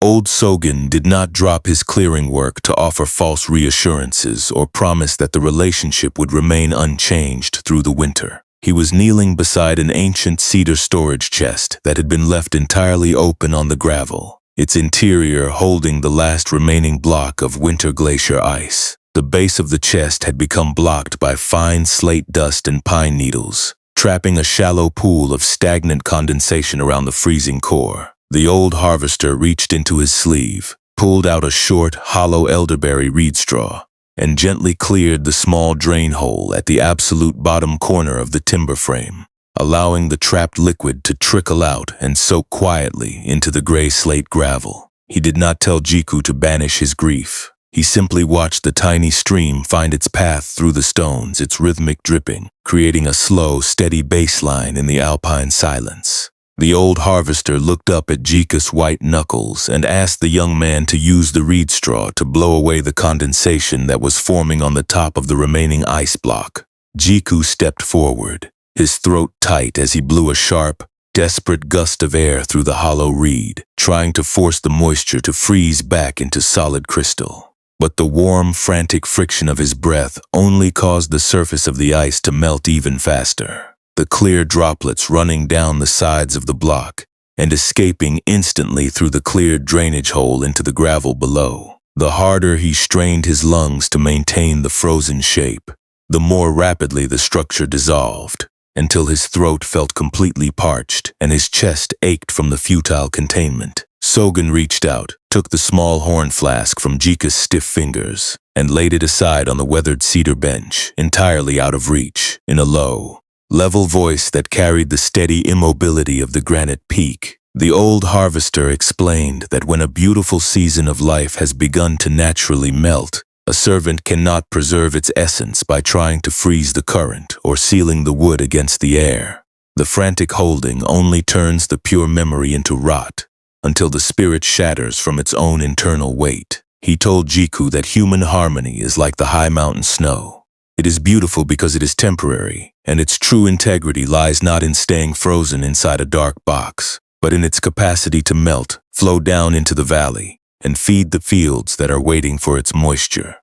Old Sogen did not drop his clearing work to offer false reassurances or promise that the relationship would remain unchanged through the winter. He was kneeling beside an ancient cedar storage chest that had been left entirely open on the gravel, its interior holding the last remaining block of winter glacier ice. The base of the chest had become blocked by fine slate dust and pine needles, trapping a shallow pool of stagnant condensation around the freezing core. The old harvester reached into his sleeve, pulled out a short, hollow elderberry reed straw, and gently cleared the small drain hole at the absolute bottom corner of the timber frame, allowing the trapped liquid to trickle out and soak quietly into the gray slate gravel. He did not tell Jiku to banish his grief. He simply watched the tiny stream find its path through the stones, its rhythmic dripping, creating a slow, steady baseline in the alpine silence. The old harvester looked up at Jiku's white knuckles and asked the young man to use the reed straw to blow away the condensation that was forming on the top of the remaining ice block. Jiku stepped forward, his throat tight as he blew a sharp, desperate gust of air through the hollow reed, trying to force the moisture to freeze back into solid crystal. But the warm, frantic friction of his breath only caused the surface of the ice to melt even faster, the clear droplets running down the sides of the block and escaping instantly through the cleared drainage hole into the gravel below. The harder he strained his lungs to maintain the frozen shape, the more rapidly the structure dissolved, until his throat felt completely parched and his chest ached from the futile containment. Sogen reached out, took the small horn flask from Jiku's stiff fingers, and laid it aside on the weathered cedar bench, entirely out of reach, in a low, level voice that carried the steady immobility of the granite peak. The old harvester explained that when a beautiful season of life has begun to naturally melt, a servant cannot preserve its essence by trying to freeze the current or sealing the wood against the air. The frantic holding only turns the pure memory into rot, until the spirit shatters from its own internal weight. He told Jiku that human harmony is like the high mountain snow. It is beautiful because it is temporary, and its true integrity lies not in staying frozen inside a dark box, but in its capacity to melt, flow down into the valley, and feed the fields that are waiting for its moisture.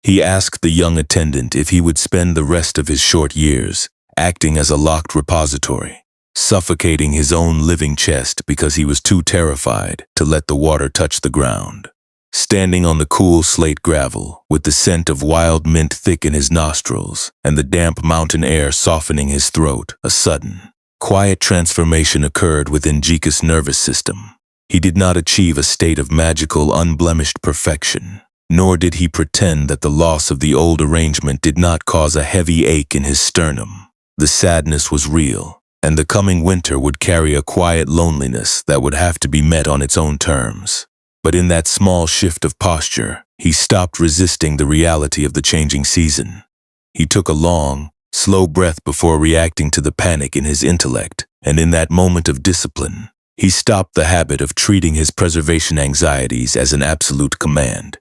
He asked the young attendant if he would spend the rest of his short years acting as a locked repository, suffocating his own living chest because he was too terrified to let the water touch the ground. Standing on the cool slate gravel, with the scent of wild mint thick in his nostrils and the damp mountain air softening his throat, a sudden, quiet transformation occurred within Jiku's nervous system. He did not achieve a state of magical, unblemished perfection, nor did he pretend that the loss of the old arrangement did not cause a heavy ache in his sternum. The sadness was real, and the coming winter would carry a quiet loneliness that would have to be met on its own terms. But in that small shift of posture, he stopped resisting the reality of the changing season. He took a long, slow breath before reacting to the panic in his intellect, and in that moment of discipline, he stopped the habit of treating his preservation anxieties as an absolute command.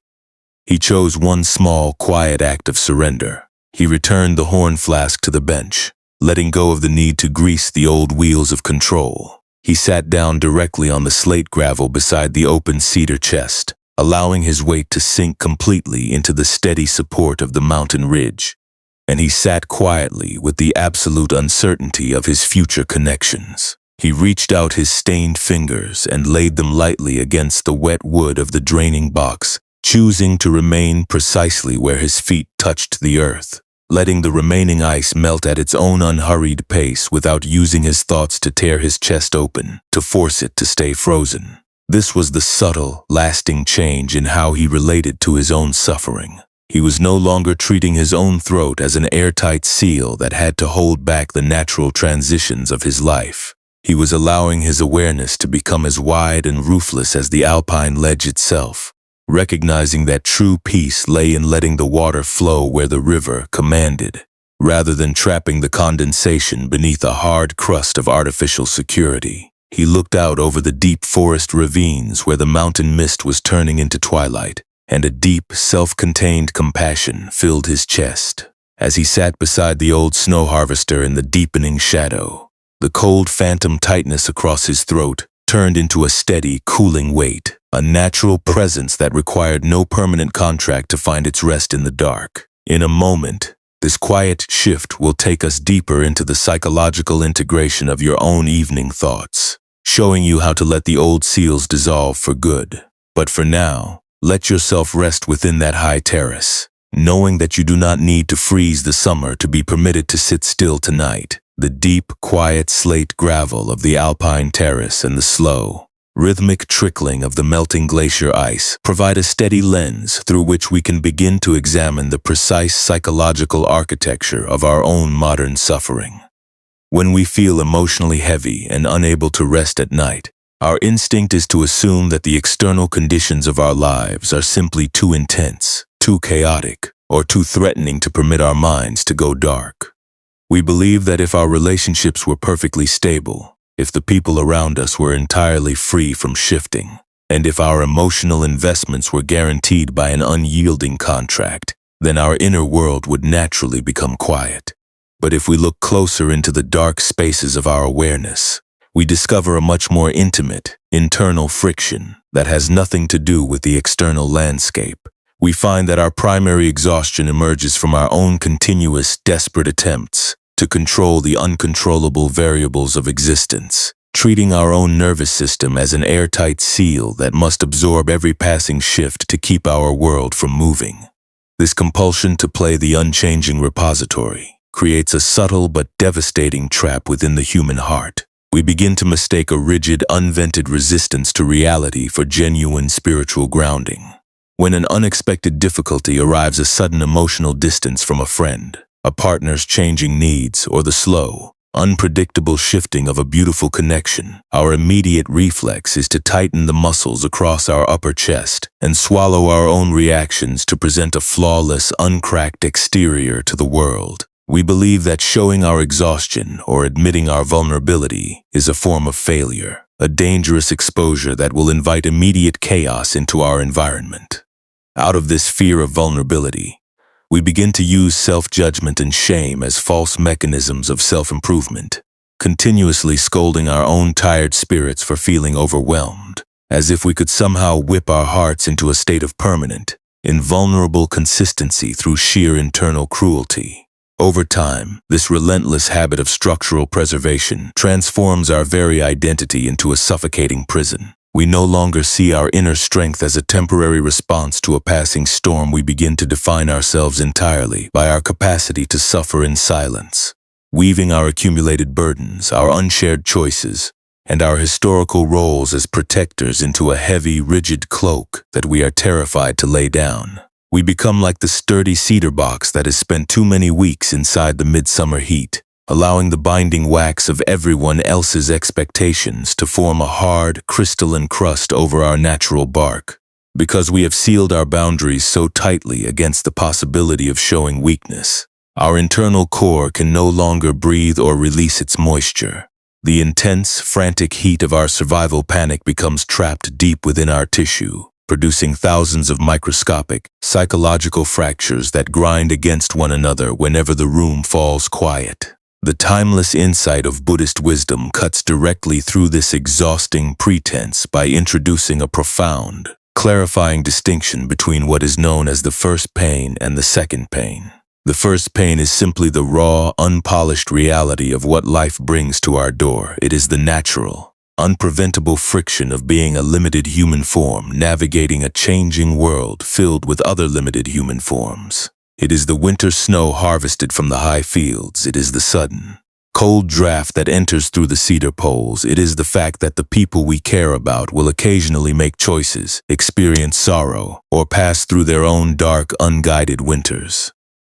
He chose one small, quiet act of surrender. He returned the horn flask to the bench, letting go of the need to grease the old wheels of control. He sat down directly on the slate gravel beside the open cedar chest, allowing his weight to sink completely into the steady support of the mountain ridge. And he sat quietly with the absolute uncertainty of his future connections. He reached out his stained fingers and laid them lightly against the wet wood of the draining box, choosing to remain precisely where his feet touched the earth, letting the remaining ice melt at its own unhurried pace without using his thoughts to tear his chest open, to force it to stay frozen. This was the subtle, lasting change in how he related to his own suffering. He was no longer treating his own throat as an airtight seal that had to hold back the natural transitions of his life. He was allowing his awareness to become as wide and roofless as the alpine ledge itself, recognizing that true peace lay in letting the water flow where the river commanded, rather than trapping the condensation beneath a hard crust of artificial security. He looked out over the deep forest ravines where the mountain mist was turning into twilight, and a deep, self-contained compassion filled his chest. As he sat beside the old snow harvester in the deepening shadow, the cold phantom tightness across his throat turned into a steady, cooling weight, a natural presence that required no permanent contract to find its rest in the dark. In a moment, this quiet shift will take us deeper into the psychological integration of your own evening thoughts, showing you how to let the old seals dissolve for good. But for now, let yourself rest within that high terrace, knowing that you do not need to freeze the summer to be permitted to sit still tonight. The deep, quiet slate gravel of the alpine terrace and the slow, rhythmic trickling of the melting glacier ice provide a steady lens through which we can begin to examine the precise psychological architecture of our own modern suffering. When we feel emotionally heavy and unable to rest at night, our instinct is to assume that the external conditions of our lives are simply too intense, too chaotic, or too threatening to permit our minds to go dark. We believe that if our relationships were perfectly stable, if the people around us were entirely free from shifting, and if our emotional investments were guaranteed by an unyielding contract, then our inner world would naturally become quiet. But if we look closer into the dark spaces of our awareness, we discover a much more intimate, internal friction that has nothing to do with the external landscape. We find that our primary exhaustion emerges from our own continuous, desperate attempts to control the uncontrollable variables of existence, treating our own nervous system as an airtight seal that must absorb every passing shift to keep our world from moving. This compulsion to play the unchanging repository creates a subtle but devastating trap within the human heart. We begin to mistake a rigid, unvented resistance to reality for genuine spiritual grounding. When an unexpected difficulty arrives, a sudden emotional distance from a friend, a partner's changing needs, or the slow, unpredictable shifting of a beautiful connection, our immediate reflex is to tighten the muscles across our upper chest and swallow our own reactions to present a flawless, uncracked exterior to the world. We believe that showing our exhaustion or admitting our vulnerability is a form of failure, a dangerous exposure that will invite immediate chaos into our environment. Out of this fear of vulnerability, we begin to use self-judgment and shame as false mechanisms of self-improvement, continuously scolding our own tired spirits for feeling overwhelmed, as if we could somehow whip our hearts into a state of permanent, invulnerable consistency through sheer internal cruelty. Over time, this relentless habit of structural preservation transforms our very identity into a suffocating prison. We no longer see our inner strength as a temporary response to a passing storm. We begin to define ourselves entirely by our capacity to suffer in silence, weaving our accumulated burdens, our unshared choices, and our historical roles as protectors into a heavy, rigid cloak that we are terrified to lay down. We become like the sturdy cedar box that has spent too many weeks inside the midsummer heat, allowing the binding wax of everyone else's expectations to form a hard, crystalline crust over our natural bark. Because we have sealed our boundaries so tightly against the possibility of showing weakness, our internal core can no longer breathe or release its moisture. The intense, frantic heat of our survival panic becomes trapped deep within our tissue, producing thousands of microscopic, psychological fractures that grind against one another whenever the room falls quiet. The timeless insight of Buddhist wisdom cuts directly through this exhausting pretense by introducing a profound, clarifying distinction between what is known as the first pain and the second pain. The first pain is simply the raw, unpolished reality of what life brings to our door. It is the natural, unpreventable friction of being a limited human form navigating a changing world filled with other limited human forms. It is the winter snow harvested from the high fields. It is the sudden, cold draft that enters through the cedar poles. It is the fact that the people we care about will occasionally make choices, experience sorrow, or pass through their own dark, unguided winters.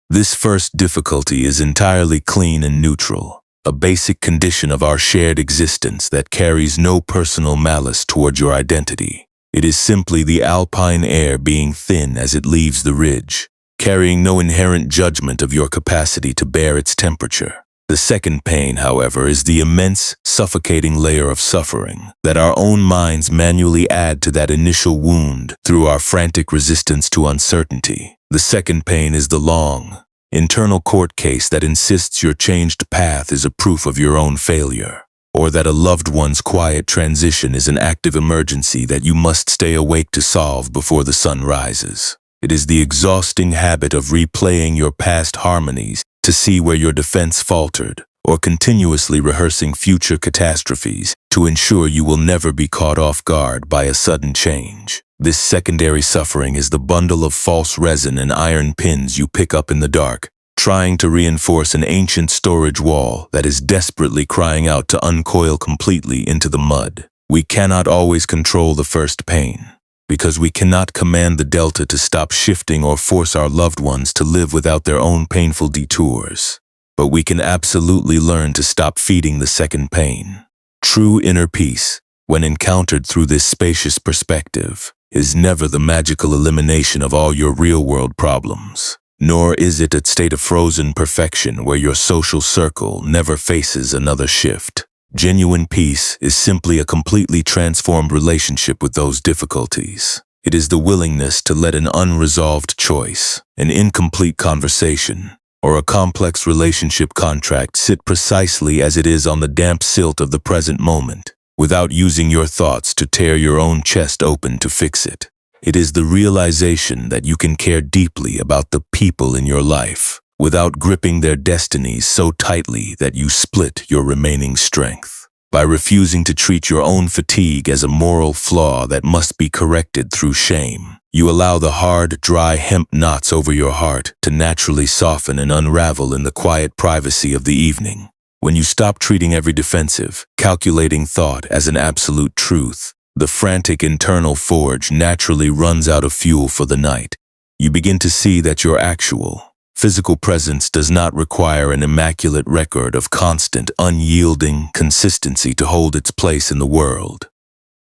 This first difficulty is entirely clean and neutral, a basic condition of our shared existence that carries no personal malice toward your identity. It is simply the alpine air being thin as it leaves the ridge, carrying no inherent judgment of your capacity to bear its temperature. The second pain, however, is the immense, suffocating layer of suffering that our own minds manually add to that initial wound through our frantic resistance to uncertainty. The second pain is the long, internal court case that insists your changed path is a proof of your own failure, or that a loved one's quiet transition is an active emergency that you must stay awake to solve before the sun rises. It is the exhausting habit of replaying your past harmonies to see where your defense faltered, or continuously rehearsing future catastrophes to ensure you will never be caught off guard by a sudden change. This secondary suffering is the bundle of false resin and iron pins you pick up in the dark, trying to reinforce an ancient storage wall that is desperately crying out to uncoil completely into the mud. We cannot always control the first pain, because we cannot command the delta to stop shifting or force our loved ones to live without their own painful detours. But we can absolutely learn to stop feeding the second pain. True inner peace, when encountered through this spacious perspective, is never the magical elimination of all your real-world problems, nor is it a state of frozen perfection where your social circle never faces another shift. Genuine peace is simply a completely transformed relationship with those difficulties. It is the willingness to let an unresolved choice, an incomplete conversation, or a complex relationship contract sit precisely as it is on the damp silt of the present moment, without using your thoughts to tear your own chest open to fix it. It is the realization that you can care deeply about the people in your life, without gripping their destinies so tightly that you split your remaining strength. By refusing to treat your own fatigue as a moral flaw that must be corrected through shame, you allow the hard, dry hemp knots over your heart to naturally soften and unravel in the quiet privacy of the evening. When you stop treating every defensive, calculating thought as an absolute truth, the frantic internal forge naturally runs out of fuel for the night. You begin to see that your actual, physical presence does not require an immaculate record of constant, unyielding consistency to hold its place in the world.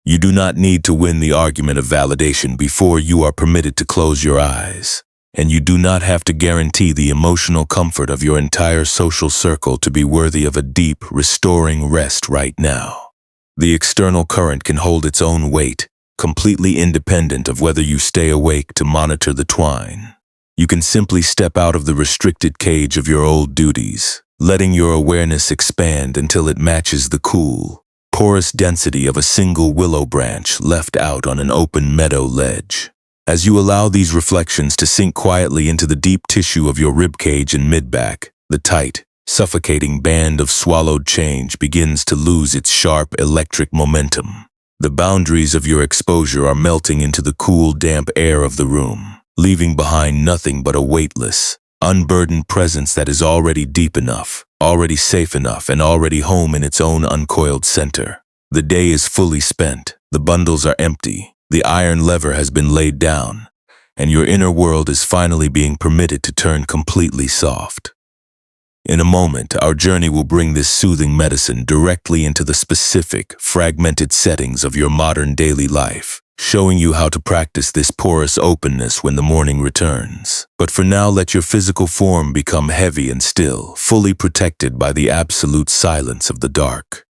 You do not need to win the argument of validation before you are permitted to close your eyes, and you do not have to guarantee the emotional comfort of your entire social circle to be worthy of a deep, restoring rest right now. The external current can hold its own weight, completely independent of whether you stay awake to monitor the twine. You can simply step out of the restricted cage of your old duties, letting your awareness expand until it matches the cool, porous density of a single willow branch left out on an open meadow ledge. As you allow these reflections to sink quietly into the deep tissue of your ribcage and mid-back, the tight, suffocating band of swallowed change begins to lose its sharp electric momentum. The boundaries of your exposure are melting into the cool, damp air of the room, leaving behind nothing but a weightless, unburdened presence that is already deep enough, already safe enough, and already home in its own uncoiled center. The day is fully spent, the bundles are empty, the iron lever has been laid down, and your inner world is finally being permitted to turn completely soft. In a moment, our journey will bring this soothing medicine directly into the specific, fragmented settings of your modern daily life, showing you how to practice this porous openness when the morning returns. But for now, let your physical form become heavy and still, fully protected by the absolute silence of the dark.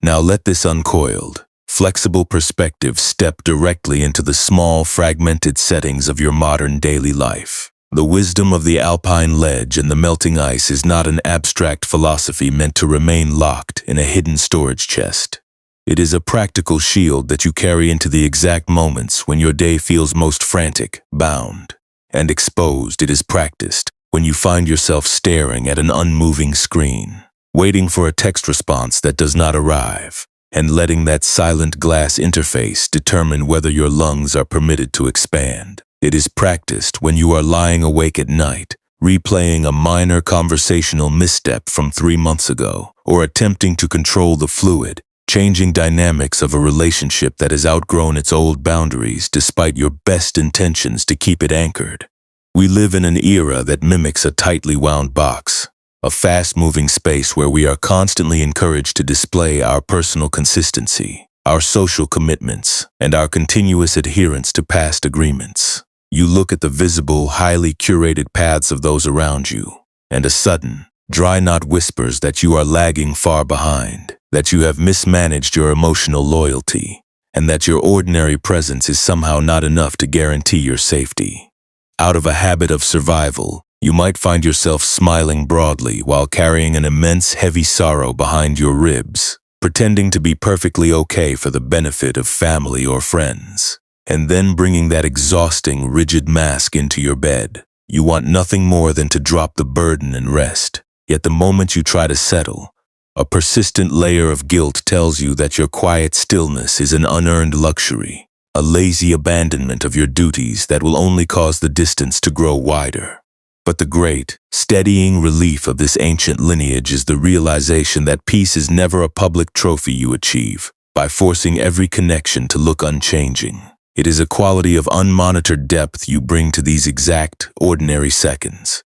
Now let this uncoiled, flexible perspective step directly into the small, fragmented settings of your modern daily life. The wisdom of the alpine ledge and the melting ice is not an abstract philosophy meant to remain locked in a hidden storage chest. It is a practical shield that you carry into the exact moments when your day feels most frantic, bound, and exposed. It is practiced when you find yourself staring at an unmoving screen, waiting for a text response that does not arrive, and letting that silent glass interface determine whether your lungs are permitted to expand. It is practiced when you are lying awake at night, replaying a minor conversational misstep from 3 months ago, or attempting to control the fluid, changing dynamics of a relationship that has outgrown its old boundaries despite your best intentions to keep it anchored. We live in an era that mimics a tightly wound box, a fast-moving space where we are constantly encouraged to display our personal consistency, our social commitments, and our continuous adherence to past agreements. You look at the visible, highly curated paths of those around you, and a sudden, dry knot whispers that you are lagging far behind, that you have mismanaged your emotional loyalty, and that your ordinary presence is somehow not enough to guarantee your safety. Out of a habit of survival, you might find yourself smiling broadly while carrying an immense heavy sorrow behind your ribs, pretending to be perfectly okay for the benefit of family or friends, and then bringing that exhausting, rigid mask into your bed. You want nothing more than to drop the burden and rest, yet the moment you try to settle, a persistent layer of guilt tells you that your quiet stillness is an unearned luxury, a lazy abandonment of your duties that will only cause the distance to grow wider. But the great, steadying relief of this ancient lineage is the realization that peace is never a public trophy you achieve, by forcing every connection to look unchanging. It is a quality of unmonitored depth you bring to these exact, ordinary seconds.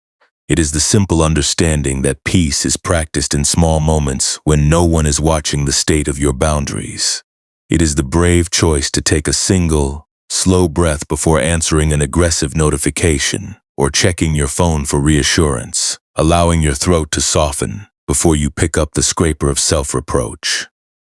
It is the simple understanding that peace is practiced in small moments when no one is watching the state of your boundaries. It is the brave choice to take a single, slow breath before answering an aggressive notification or checking your phone for reassurance, allowing your throat to soften before you pick up the scraper of self-reproach.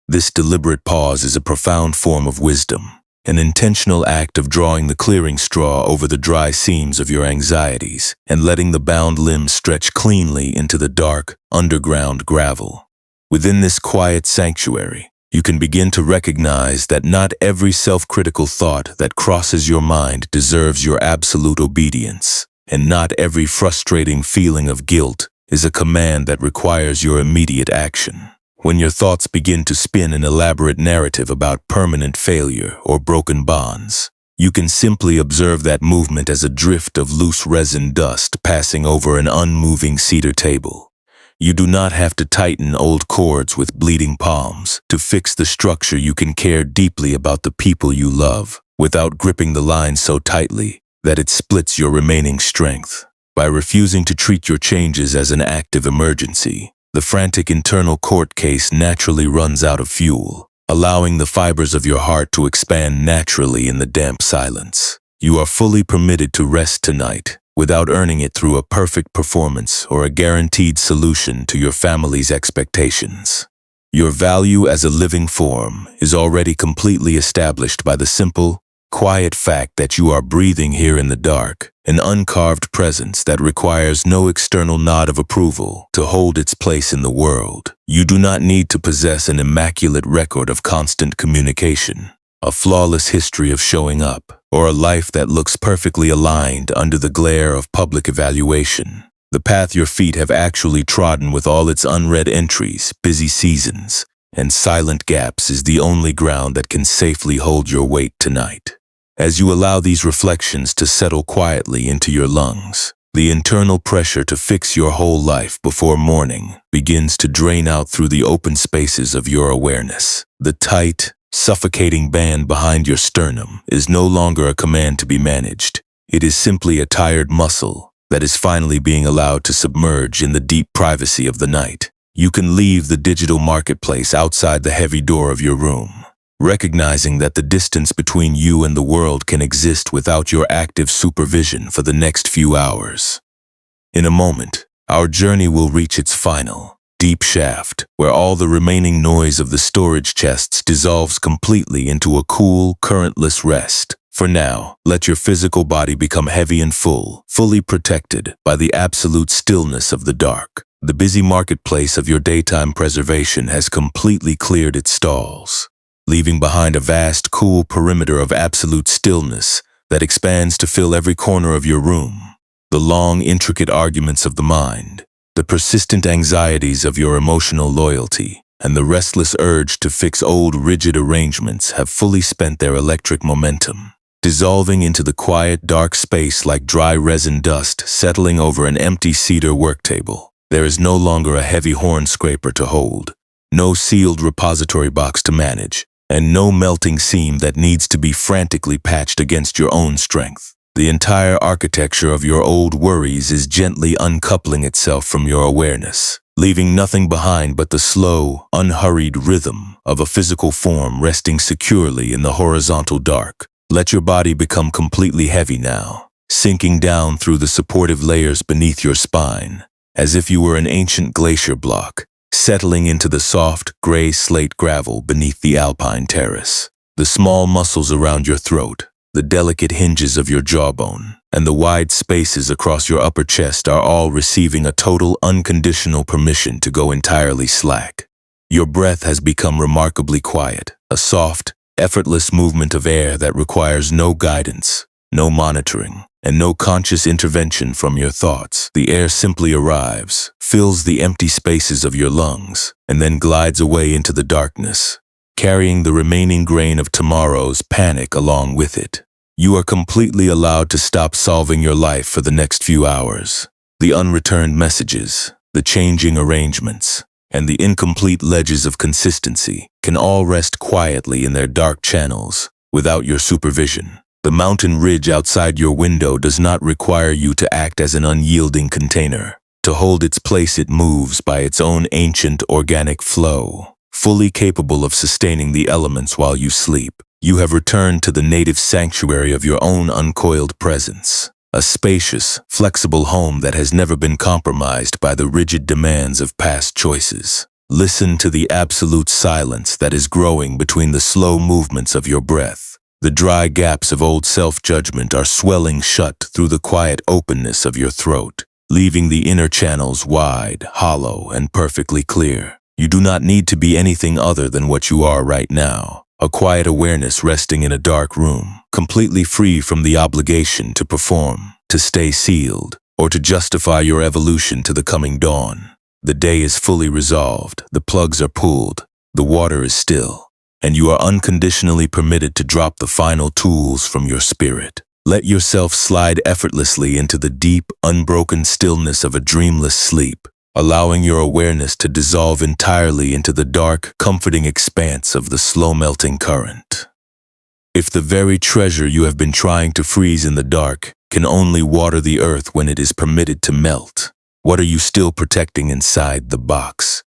This deliberate pause is a profound form of wisdom, an intentional act of drawing the clearing straw over the dry seams of your anxieties and letting the bound limbs stretch cleanly into the dark, underground gravel. Within this quiet sanctuary, you can begin to recognize that not every self-critical thought that crosses your mind deserves your absolute obedience, and not every frustrating feeling of guilt is a command that requires your immediate action. When your thoughts begin to spin an elaborate narrative about permanent failure or broken bonds, you can simply observe that movement as a drift of loose resin dust passing over an unmoving cedar table. You do not have to tighten old cords with bleeding palms to fix the structure. You can care deeply about the people you love without gripping the line so tightly that it splits your remaining strength. By refusing to treat your changes as an active emergency, the frantic internal court case naturally runs out of fuel, allowing the fibers of your heart to expand naturally in the damp silence. You are fully permitted to rest tonight, without earning it through a perfect performance or a guaranteed solution to your family's expectations. Your value as a living form is already completely established by the simple, quiet fact that you are breathing here in the dark, an uncarved presence that requires no external nod of approval to hold its place in the world. You do not need to possess an immaculate record of constant communication, a flawless history of showing up, or a life that looks perfectly aligned under the glare of public evaluation. The path your feet have actually trodden with all its unread entries, busy seasons, and silent gaps is the only ground that can safely hold your weight tonight. As you allow these reflections to settle quietly into your lungs, the internal pressure to fix your whole life before morning begins to drain out through the open spaces of your awareness. The tight, suffocating band behind your sternum is no longer a command to be managed. It is simply a tired muscle that is finally being allowed to submerge in the deep privacy of the night. You can leave the digital marketplace outside the heavy door of your room, recognizing that the distance between you and the world can exist without your active supervision for the next few hours. In a moment, our journey will reach its final, deep shaft, where all the remaining noise of the storage chests dissolves completely into a cool, currentless rest. For now, let your physical body become heavy and full, fully protected by the absolute stillness of the dark. The busy marketplace of your daytime preservation has completely cleared its stalls, leaving behind a vast, cool perimeter of absolute stillness that expands to fill every corner of your room. The long, intricate arguments of the mind, the persistent anxieties of your emotional loyalty, and the restless urge to fix old, rigid arrangements have fully spent their electric momentum, dissolving into the quiet, dark space like dry resin dust settling over an empty cedar work table. There is no longer a heavy horn scraper to hold, no sealed repository box to manage, and no melting seam that needs to be frantically patched against your own strength. The entire architecture of your old worries is gently uncoupling itself from your awareness, leaving nothing behind but the slow, unhurried rhythm of a physical form resting securely in the horizontal dark. Let your body become completely heavy now, sinking down through the supportive layers beneath your spine, as if you were an ancient glacier block, settling into the soft, gray slate gravel beneath the alpine terrace. The small muscles around your throat, the delicate hinges of your jawbone, and the wide spaces across your upper chest are all receiving a total, unconditional permission to go entirely slack. Your breath has become remarkably quiet, a soft, effortless movement of air that requires no guidance, no monitoring, and no conscious intervention from your thoughts. The air simply arrives, fills the empty spaces of your lungs, and then glides away into the darkness, carrying the remaining grain of tomorrow's panic along with it. You are completely allowed to stop solving your life for the next few hours. The unreturned messages, the changing arrangements, and the incomplete ledges of consistency can all rest quietly in their dark channels without your supervision. The mountain ridge outside your window does not require you to act as an unyielding container. To hold its place, it moves by its own ancient organic flow, fully capable of sustaining the elements while you sleep. You have returned to the native sanctuary of your own uncoiled presence, a spacious, flexible home that has never been compromised by the rigid demands of past choices. Listen to the absolute silence that is growing between the slow movements of your breath. The dry gaps of old self-judgment are swelling shut through the quiet openness of your throat, leaving the inner channels wide, hollow, and perfectly clear. You do not need to be anything other than what you are right now. A quiet awareness resting in a dark room, completely free from the obligation to perform, to stay sealed, or to justify your evolution to the coming dawn. The day is fully resolved, the plugs are pulled, the water is still, and you are unconditionally permitted to drop the final tools from your spirit. Let yourself slide effortlessly into the deep, unbroken stillness of a dreamless sleep, allowing your awareness to dissolve entirely into the dark, comforting expanse of the slow-melting current. If the very treasure you have been trying to freeze in the dark can only water the earth when it is permitted to melt, what are you still protecting inside the box?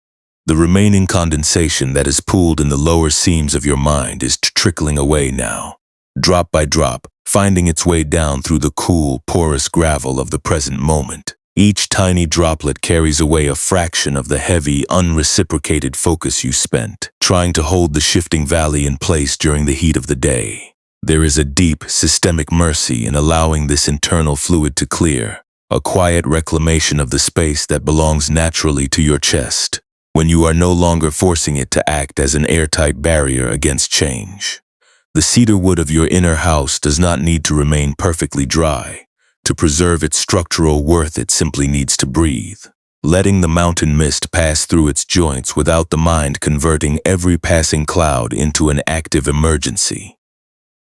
The remaining condensation that is pooled in the lower seams of your mind is trickling away now, drop by drop, finding its way down through the cool, porous gravel of the present moment. Each tiny droplet carries away a fraction of the heavy, unreciprocated focus you spent, trying to hold the shifting valley in place during the heat of the day. There is a deep, systemic mercy in allowing this internal fluid to clear, a quiet reclamation of the space that belongs naturally to your chest, when you are no longer forcing it to act as an airtight barrier against change. The cedar wood of your inner house does not need to remain perfectly dry. To preserve its structural worth, it simply needs to breathe, letting the mountain mist pass through its joints without the mind converting every passing cloud into an active emergency.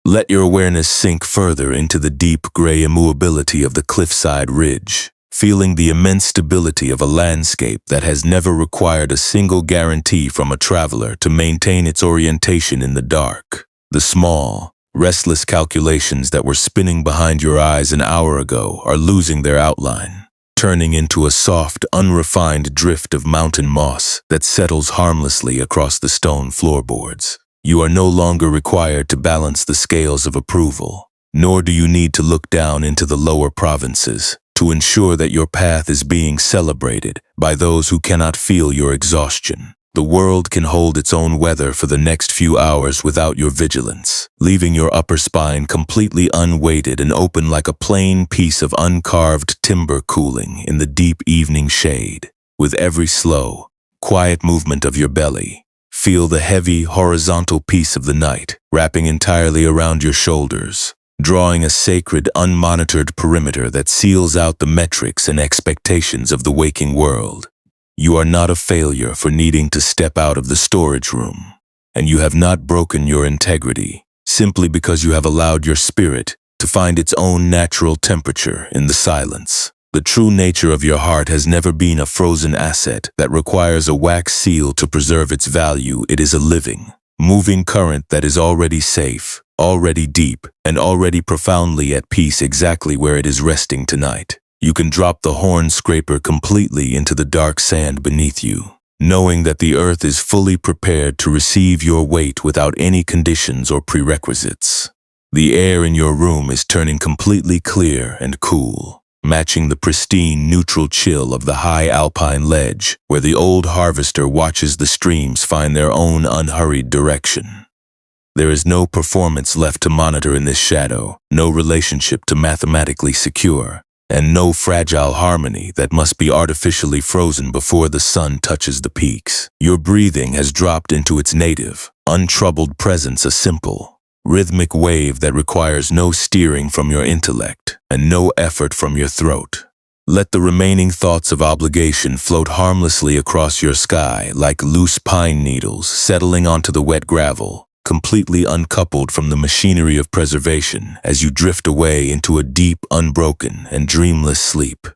Let your awareness sink further into the deep gray immovability of the cliffside ridge, feeling the immense stability of a landscape that has never required a single guarantee from a traveler to maintain its orientation in the dark. The small, restless calculations that were spinning behind your eyes an hour ago are losing their outline, turning into a soft, unrefined drift of mountain moss that settles harmlessly across the stone floorboards. You are no longer required to balance the scales of approval, nor do you need to look down into the lower provinces to ensure that your path is being celebrated by those who cannot feel your exhaustion. The world can hold its own weather for the next few hours without your vigilance, leaving your upper spine completely unweighted and open like a plain piece of uncarved timber cooling in the deep evening shade. With every slow, quiet movement of your belly, feel the heavy, horizontal peace of the night wrapping entirely around your shoulders, drawing a sacred, unmonitored perimeter that seals out the metrics and expectations of the waking world. You are not a failure for needing to step out of the storage room, and you have not broken your integrity simply because you have allowed your spirit to find its own natural temperature in the silence. The true nature of your heart has never been a frozen asset that requires a wax seal to preserve its value. It is a living, moving current that is already safe, already deep, and already profoundly at peace exactly where it is resting tonight. You can drop the horn scraper completely into the dark sand beneath you, knowing that the earth is fully prepared to receive your weight without any conditions or prerequisites. The air in your room is turning completely clear and cool, matching the pristine, neutral chill of the high alpine ledge where the old harvester watches the streams find their own unhurried direction. There is no performance left to monitor in this shadow, no relationship to mathematically secure, and no fragile harmony that must be artificially frozen before the sun touches the peaks. Your breathing has dropped into its native, untroubled presence, a simple, rhythmic wave that requires no steering from your intellect and no effort from your throat. Let the remaining thoughts of obligation float harmlessly across your sky like loose pine needles settling onto the wet gravel, completely uncoupled from the machinery of preservation as you drift away into a deep, unbroken, and dreamless sleep.